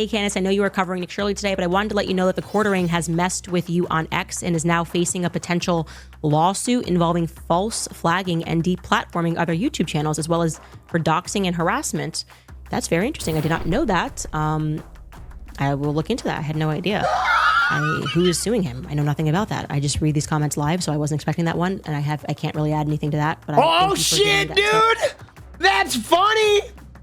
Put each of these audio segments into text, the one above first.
Hey Candace, I know you were covering Nick Shirley today, but I wanted to let you know that the 𝗏𝗏 has messed with you on X and is now facing a potential lawsuit involving false flagging and deplatforming other YouTube channels, as well as for doxing and harassment. That's very interesting. I did not know that. I will look into that. I had no idea. Who is suing him? I know nothing about that. I just read these comments live, so I wasn't expecting that one, and I can't really add anything to that. But oh shit, dude! That's funny.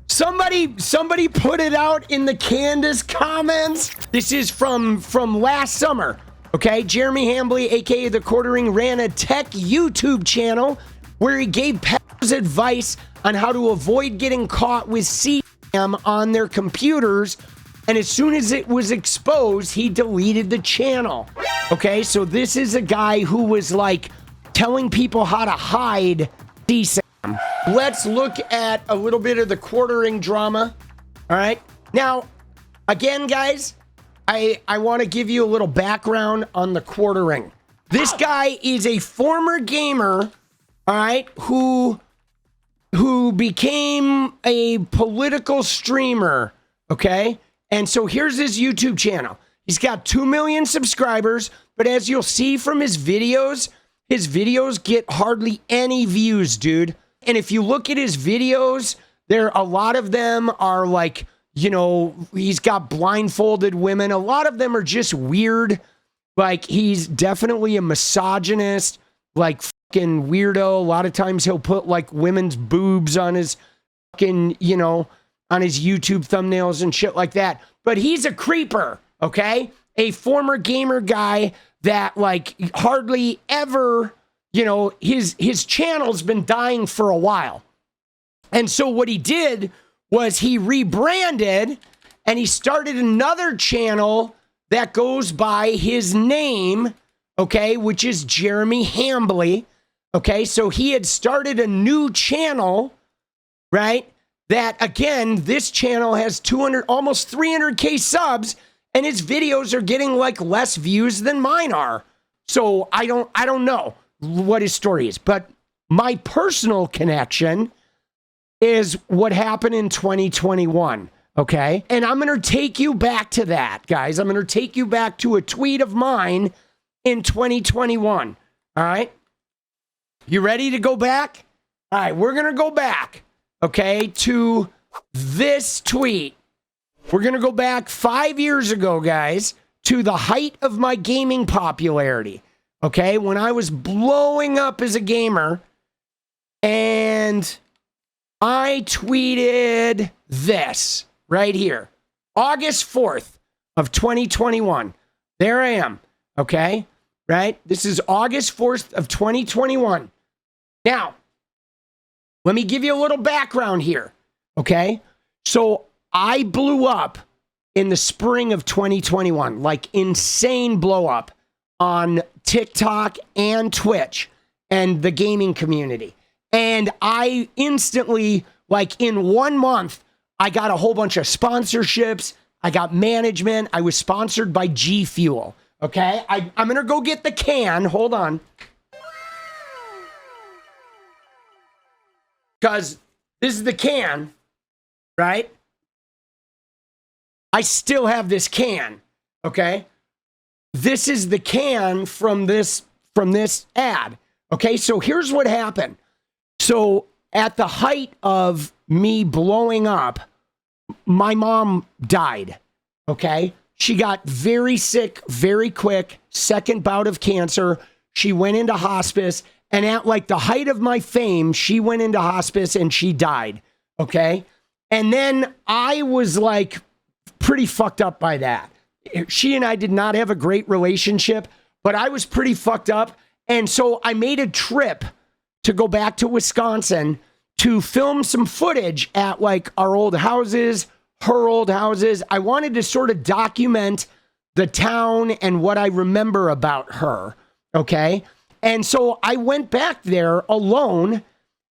Somebody put it out in the Candace comments. This is from last summer. Okay, Jeremy Hambly, aka the 𝗏𝗏, ran a tech YouTube channel where he gave 𝗏𝗏's advice on how to avoid getting caught with scam on their computers. And as soon as it was exposed, he deleted the channel. Okay, so this is a guy who was like telling people how to hide 𝗙់. Let's look at a little bit of the 𝗏𝗏 drama. All right. Now, again, guys, I want to give you a little background on the 𝗏𝗏. This guy is a former gamer, all right, who became a political streamer, okay? And so here's his YouTube channel. He's got 2 million subscribers, but as you'll see from his videos get hardly any views, dude. And if you look at his videos, a lot of them are like, you know, he's got blindfolded women. A lot of them are just weird. Like, he's definitely a misogynist, like fucking weirdo. A lot of times he'll put like women's boobs on his fucking, you know, on his YouTube thumbnails and shit like that. But he's a creeper, okay? A former gamer guy that like hardly ever, you know, his channel's been dying for a while. And so what he did was he rebranded and he started another channel that goes by his name, okay, which is Jeremy Hambly, okay? So he had started a new channel, right? That, again, this channel has 200, almost 300K subs, and his videos are getting like less views than mine are. So I don't know what his story is, but my personal connection is what happened in 2021, okay? And I'm going to take you back to that, guys. I'm going to take you back to a tweet of mine in 2021, all right? You ready to go back? All right, we're going to go back, okay, to this tweet. We're going to go back 5 years ago, guys, to the height of my gaming popularity, okay? When I was blowing up as a gamer, and I tweeted this right here, August 4th of 2021. There I am, okay? Right? This is August 4th of 2021. Now, let me give you a little background here, okay? So I blew up in the spring of 2021, like insane blow up on TikTok and Twitch and the gaming community. And I instantly, like in 1 month, I got a whole bunch of sponsorships. I got management. I was sponsored by G Fuel. Okay, I'm going to go get the can. Hold on. Because this is the can, right? I still have this can, okay? This is the can from this ad. Okay, so here's what happened. So at the height of me blowing up, my mom died, okay? She got very sick very quick, second bout of cancer. She went into hospice, and at like the height of my fame, she went into hospice and she died, okay? And then I was like pretty fucked up by that. She and I did not have a great relationship, but I was pretty fucked up. And so I made a trip to go back to Wisconsin to film some footage at like our old houses, her old houses. I wanted to sort of document the town and what I remember about her, okay? And so I went back there alone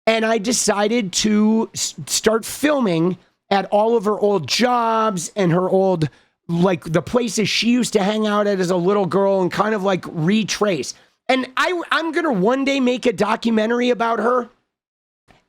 and I decided to start filming at all of her old jobs and her old, like the places she used to hang out at as a little girl and kind of like retrace. And I'm going to one day make a documentary about her.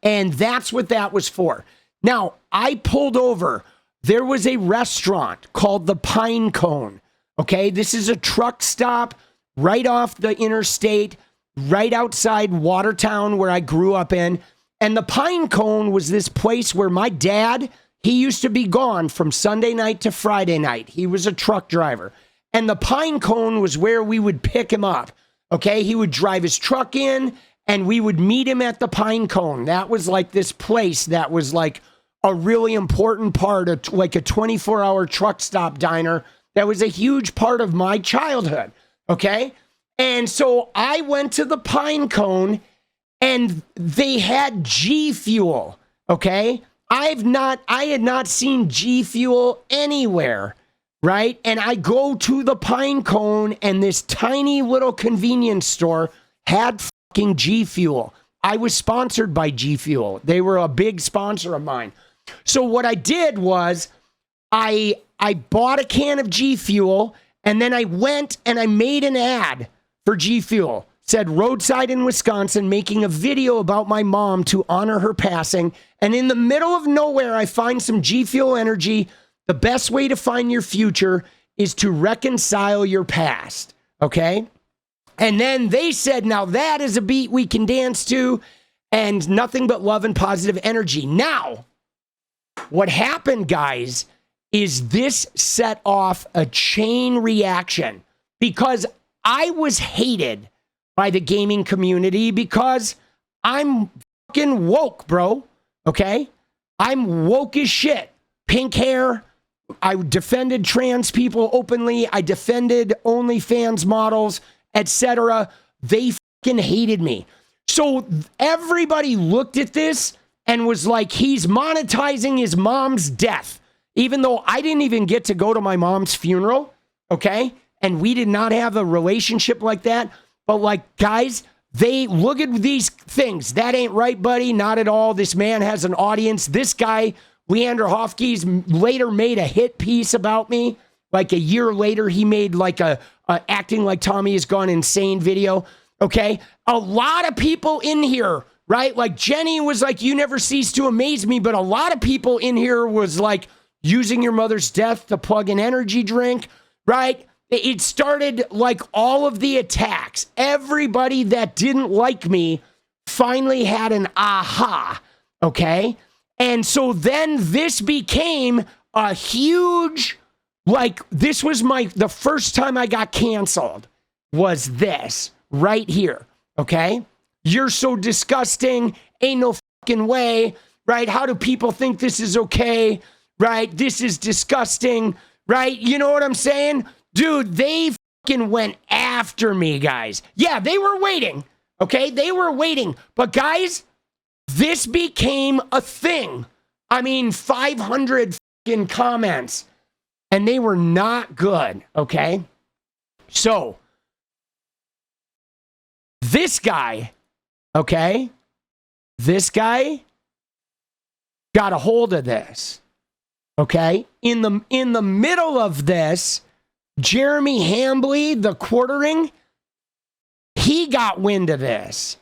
And that's what that was for. Now, I pulled over there was a restaurant called the Pine Cone. Okay, this is a truck stop right off the interstate, right outside Watertown, where I grew up in. And the Pine Cone was this place where my dad, he used to be gone from Sunday night to Friday night. He was a truck driver. And the Pine Cone was where we would pick him up. Okay, he would drive his truck in and we would meet him at the Pine Cone. That was like this place that was like a really important part of like a 24-hour truck stop diner. That was a huge part of my childhood. Okay. And so I went to the Pine Cone and they had G Fuel. Okay. I had not seen G Fuel anywhere. Right. And I go to the Pine Cone and this tiny little convenience store had fucking G Fuel. I was sponsored by G Fuel. They were a big sponsor of mine. So what I did was I bought a can of G Fuel and then I went and I made an ad for G Fuel. Said roadside in Wisconsin, making a video about my mom to honor her passing. And in the middle of nowhere, I find some G Fuel energy. The best way to find your future is to reconcile your past. Okay. And then they said, now that is a beat we can dance to and nothing but love and positive energy. Now, what happened, guys, is this set off a chain reaction because I was hated by the gaming community because I'm fucking woke, bro. Okay? I'm woke as shit. Pink hair. I defended trans people openly. I defended OnlyFans models, etc. They fucking hated me. So everybody looked at this and was like, he's monetizing his mom's death. Even though I didn't even get to go to my mom's funeral, okay? And we did not have a relationship like that. But like, guys, they look at these things. That ain't right, buddy. Not at all. This man has an audience. This guy, Leander Hofke's, later made a hit piece about me. Like a year later, he made like a acting like Tommy has gone insane video. Okay. A lot of people in here, right? Like Jenny was like, you never cease to amaze me. But a lot of people in here was like using your mother's death to plug an energy drink, right? It started like all of the attacks. Everybody that didn't like me finally had an aha. Okay. And so then this became a huge, like, this was the first time I got canceled was this right here. Okay. You're so disgusting. Ain't no fucking way. Right. How do people think this is okay? Right. This is disgusting. Right. You know what I'm saying? Dude, they fucking went after me, guys. Yeah, they were waiting. Okay. They were waiting. But guys, this became a thing. I mean, 500 fucking comments and they were not good. Okay. So this guy, okay, this guy got a hold of this. Okay. In the middle of this, Jeremy Hambly, the quartering, he got wind of this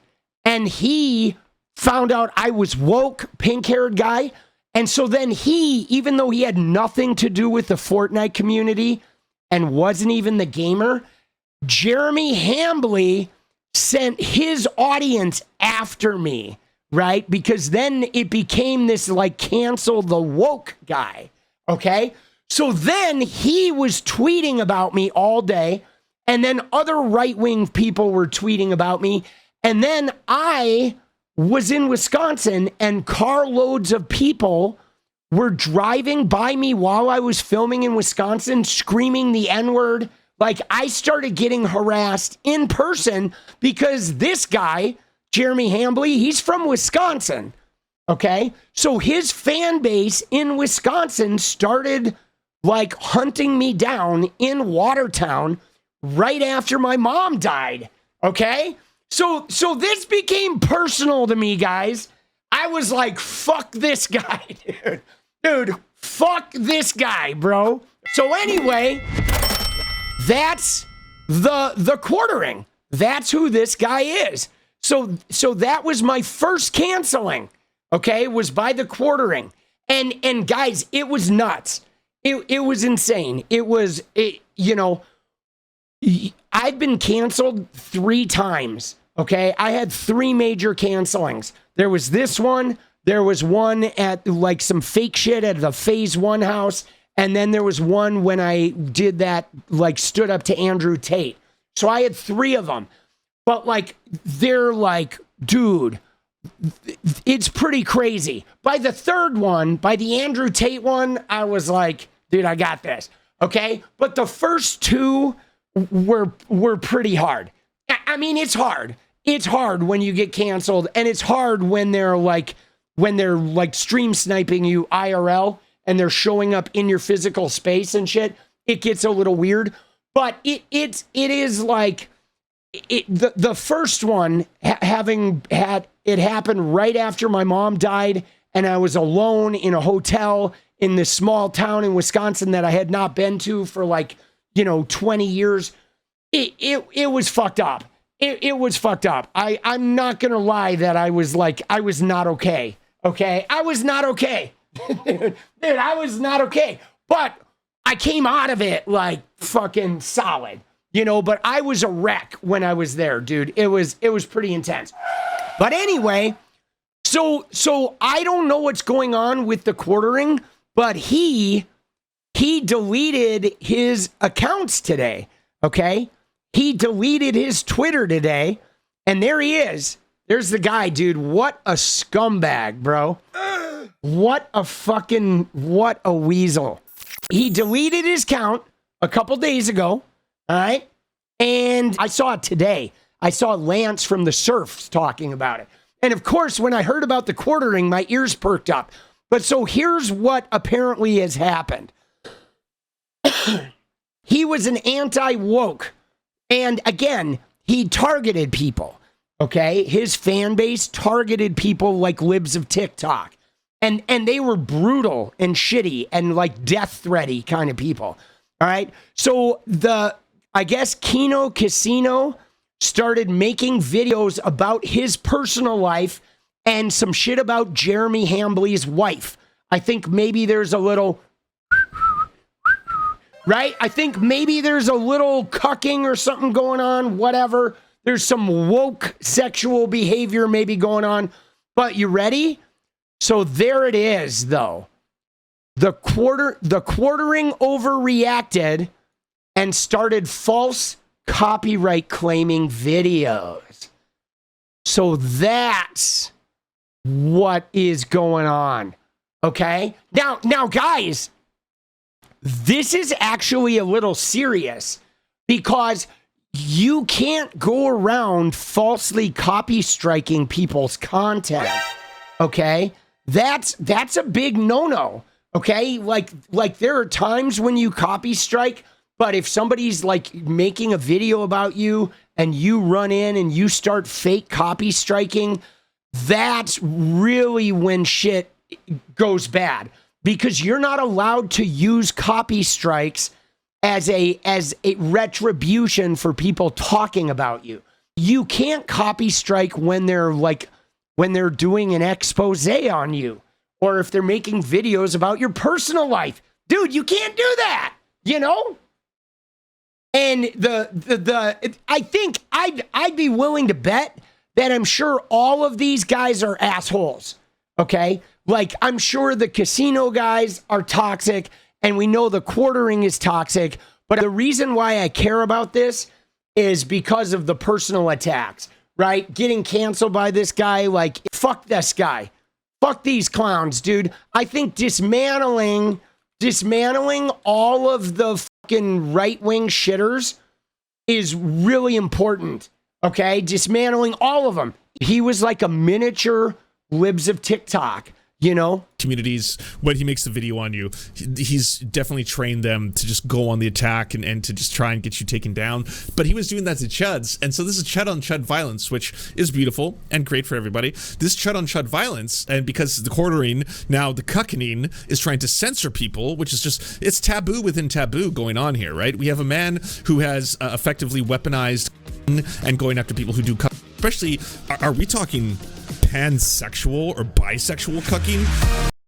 and he found out I was woke, pink-haired guy. And so then he, even though he had nothing to do with the Fortnite community and wasn't even the gamer, Jeremy Hambly sent his audience after me, right? Because then it became this like cancel the woke guy, okay? So then he was tweeting about me all day, and then other right-wing people were tweeting about me, and then I was in Wisconsin, and carloads of people were driving by me while I was filming in Wisconsin, screaming the N-word. Like, I started getting harassed in person because this guy, Jeremy Hambly, he's from Wisconsin, okay? So his fan base in Wisconsin started like hunting me down in Watertown right after my mom died. Okay. So this became personal to me, guys. I was like, fuck this guy, dude, fuck this guy, bro. So anyway, that's the quartering. That's who this guy is. So that was my first canceling. Okay. Was by the quartering. And guys, it was nuts. It was insane. You know, I've been canceled 3 times. Okay, I had 3 major cancelings. There was this one. There was one at like some fake shit at the Phase 1 house. And then there was one when I did that, like stood up to Andrew Tate. So I had 3 of them. But like, they're like, dude, it's pretty crazy. By the 3rd one, by the Andrew Tate one, I was like, dude, I got this. Okay. But the first 2 were pretty hard. I mean, it's hard. It's hard when you get canceled, and it's hard when they're like stream sniping you IRL and they're showing up in your physical space and shit. It gets a little weird, but it is like the first one having had it happen right after my mom died, and I was alone in a hotel in this small town in Wisconsin that I had not been to for like, 20 years. It was fucked up. It was fucked up. I'm not going to lie that I was not okay. Okay. I was not okay. Dude, I was not okay. But I came out of it like fucking solid, but I was a wreck when I was there, dude. It was pretty intense. But anyway, so I don't know what's going on with the quartering, but he deleted his accounts today. Okay. He deleted his Twitter today, and there he is. There's the guy, dude. What a scumbag, bro. What a weasel. He deleted his account a couple days ago, all right? And I saw it today. I saw Lance from the Surfs talking about it. And of course, when I heard about the quartering, my ears perked up. But so here's what apparently has happened. He was an anti-woke. And again, he targeted people, okay? His fan base targeted people like libs of TikTok. And they were brutal and shitty and like death threaty kind of people, all right? So I guess Kino Casino started making videos about his personal life and some shit about Jeremy Hambly's wife. I think maybe there's a little... Right? I think maybe there's a little cucking or something going on, whatever. There's some woke sexual behavior maybe going on. But you ready? So there it is, though. The quartering overreacted and started false copyright claiming videos. So that's what is going on. Okay? Now guys, this is actually a little serious because you can't go around falsely copy striking people's content. Okay? That's a big no-no. Okay? Like there are times when you copy strike, but if somebody's like making a video about you and you run in and you start fake copy striking, that's really when shit goes bad. Because you're not allowed to use copy strikes as a retribution for people talking about you. You can't copy strike when they're doing an expose on you, or if they're making videos about your personal life. Dude, you can't do that, And I think I'd be willing to bet that I'm sure all of these guys are assholes. Okay? Like, I'm sure the casino guys are toxic, and we know the quartering is toxic, but the reason why I care about this is because of the personal attacks, right? Getting canceled by this guy, like, fuck this guy. Fuck these clowns, dude. I think dismantling all of the fucking right-wing shitters is really important, okay? Dismantling all of them. He was like a miniature libs of TikTok. Communities, when he makes the video on you, he's definitely trained them to just go on the attack and to just try and get you taken down. But he was doing that to chuds. And so this is chud on chud violence, which is beautiful and great for everybody. This chud on chud violence, and because the quartering, now the cuckening is trying to censor people, which is just, it's taboo within taboo going on here, right? We have a man who has effectively weaponized and going after people who do cuck. Especially, are we talking pansexual or bisexual cucking?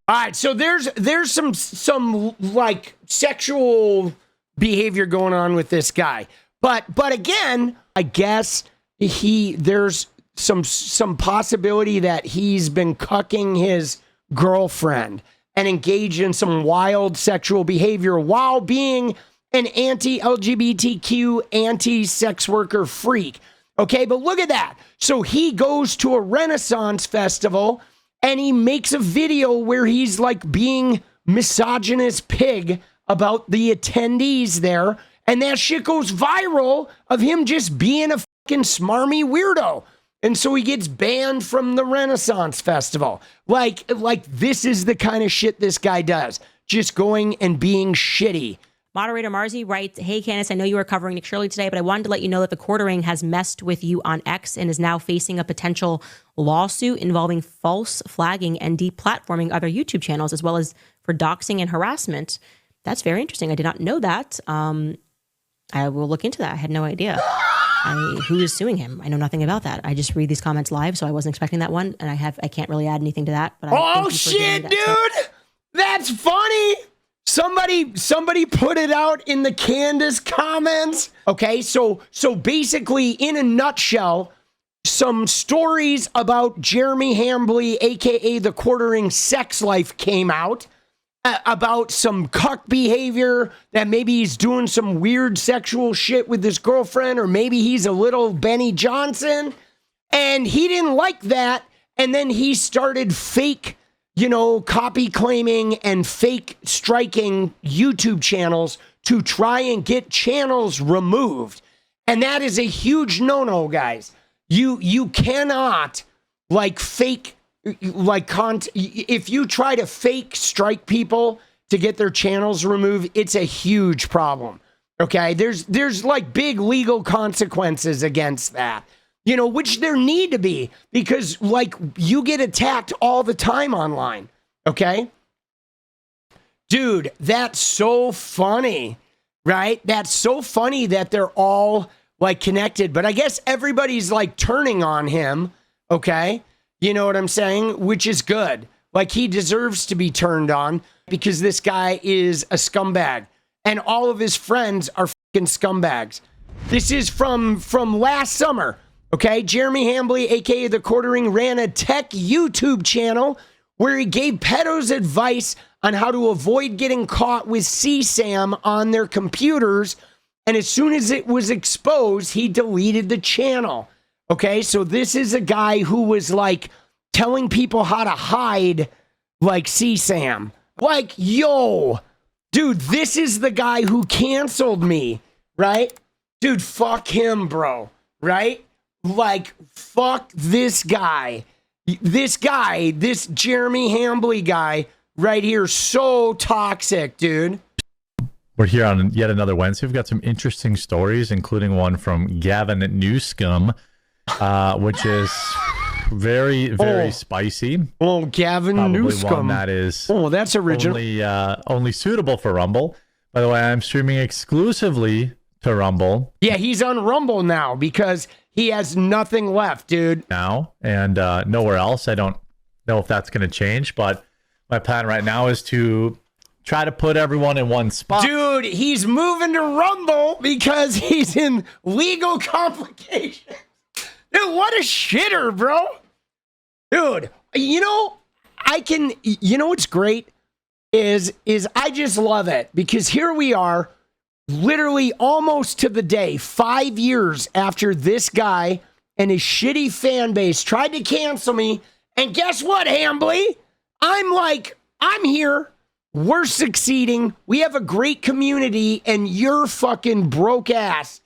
All right, so there's some like sexual behavior going on with this guy. But again, I guess there's some possibility that he's been cucking his girlfriend and engaged in some wild sexual behavior while being an anti-LGBTQ, anti-sex worker freak. Okay, but look at that. So he goes to a Renaissance festival and he makes a video where he's like being misogynist pig about the attendees there. And that shit goes viral of him just being a fucking smarmy weirdo. And so he gets banned from the Renaissance Festival. Like this is the kind of shit this guy does. Just going and being shitty. Moderator Marzi writes, "Hey, Candace, I know you are covering 𝗙𝗍𝗃 today, but I wanted to let you know that the quartering has messed with you on X and is now facing a potential lawsuit involving false flagging and deplatforming other YouTube channels, as well as for doxing and harassment." That's very interesting. I did not know that. I will look into that. I had no idea. Who is suing him? I know nothing about that. I just read these comments live, so I wasn't expecting that one, and I can't really add anything to that. But oh shit, dude! That's funny. Somebody put it out in the Candace comments. Okay, so basically, in a nutshell, some stories about Jeremy Hambly, aka the quartering sex life, came out about some cuck behavior, that maybe he's doing some weird sexual shit with his girlfriend, or maybe he's a little Benny Johnson, and he didn't like that, and then he started fake, copy claiming and fake striking YouTube channels to try and get channels removed. And that is a huge no-no, guys. You cannot fake if you try to fake strike people to get their channels removed, it's a huge problem. Okay? There's big legal consequences against that. Which there need to be, because you get attacked all the time online. Okay? Dude, that's so funny, right? That's so funny that they're all connected, but I guess everybody's turning on him. Okay? You know what I'm saying? Which is good. He deserves to be turned on, because this guy is a scumbag and all of his friends are fucking scumbags. This is from last summer. Okay, Jeremy Hambly, aka the quartering, ran a tech YouTube channel where he gave pedos advice on how to avoid getting caught with 𝗙𝗍𝗹𝗋 on their computers. And as soon as it was exposed, he deleted the channel. Okay, so this is a guy who was telling people how to hide 𝗙𝗍𝗹𝗋. Yo, dude, this is the guy who canceled me, right? Dude, fuck him, bro, right? Fuck this guy. This Jeremy Hambly guy right here, so toxic, dude. We're here on yet another Wednesday. We've got some interesting stories, including one from Gavin Newscomb, which is very spicy. Oh, Gavin Probably Newscomb. One that is that's original. Only suitable for Rumble. By the way, I'm streaming exclusively to Rumble. Yeah, he's on Rumble now because he has nothing left, dude. Now, and nowhere else. I don't know if that's going to change, but my plan right now is to try to put everyone in one spot. Dude, he's moving to Rumble because he's in legal complications. Dude, what a shitter, bro. Dude, what's great is I just love it, because here we are, literally almost to the day, 5 years after this guy and his shitty fan base tried to cancel me. And guess what, Hambly? I'm here. We're succeeding. We have a great community, and your fucking broke ass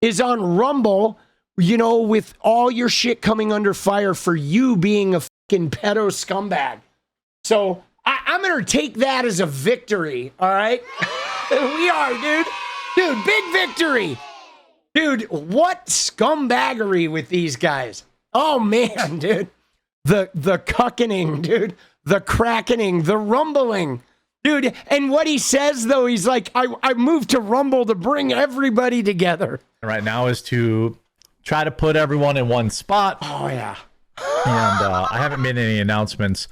is on Rumble, with all your shit coming under fire for you being a fucking pedo scumbag. So I'm going to take that as a victory, all right? We are, dude. Dude, big victory. Dude, what scumbaggery with these guys. Oh, man, dude. The cuckening, dude. The crackening, the rumbling. Dude, and what he says, though, he's like, I moved to Rumble to bring everybody together. Right now is to try to put everyone in one spot. Oh, yeah. And I haven't made any announcements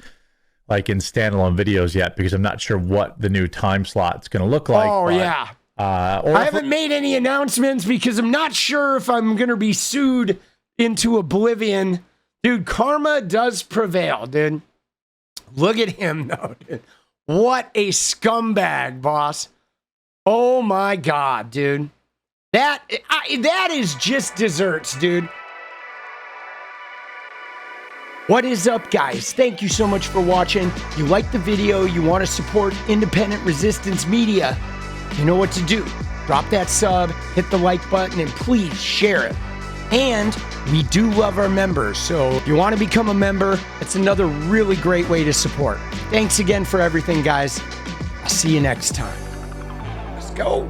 like in standalone videos yet, because I'm not sure what the new time slot's going to look like. Oh, but, yeah. I haven't made any announcements because I'm not sure if I'm going to be sued into oblivion. Dude, karma does prevail, dude. Look at him, though, dude. What a scumbag, boss. Oh, my God, dude. That is just desserts, dude. What is up, guys? Thank you so much for watching. If you like the video, you want to support independent resistance media, you know what to do. Drop that sub, hit the like button, and please share it. And we do love our members, so if you want to become a member, it's another really great way to support. Thanks again for everything, guys. I'll see you next time. Let's go.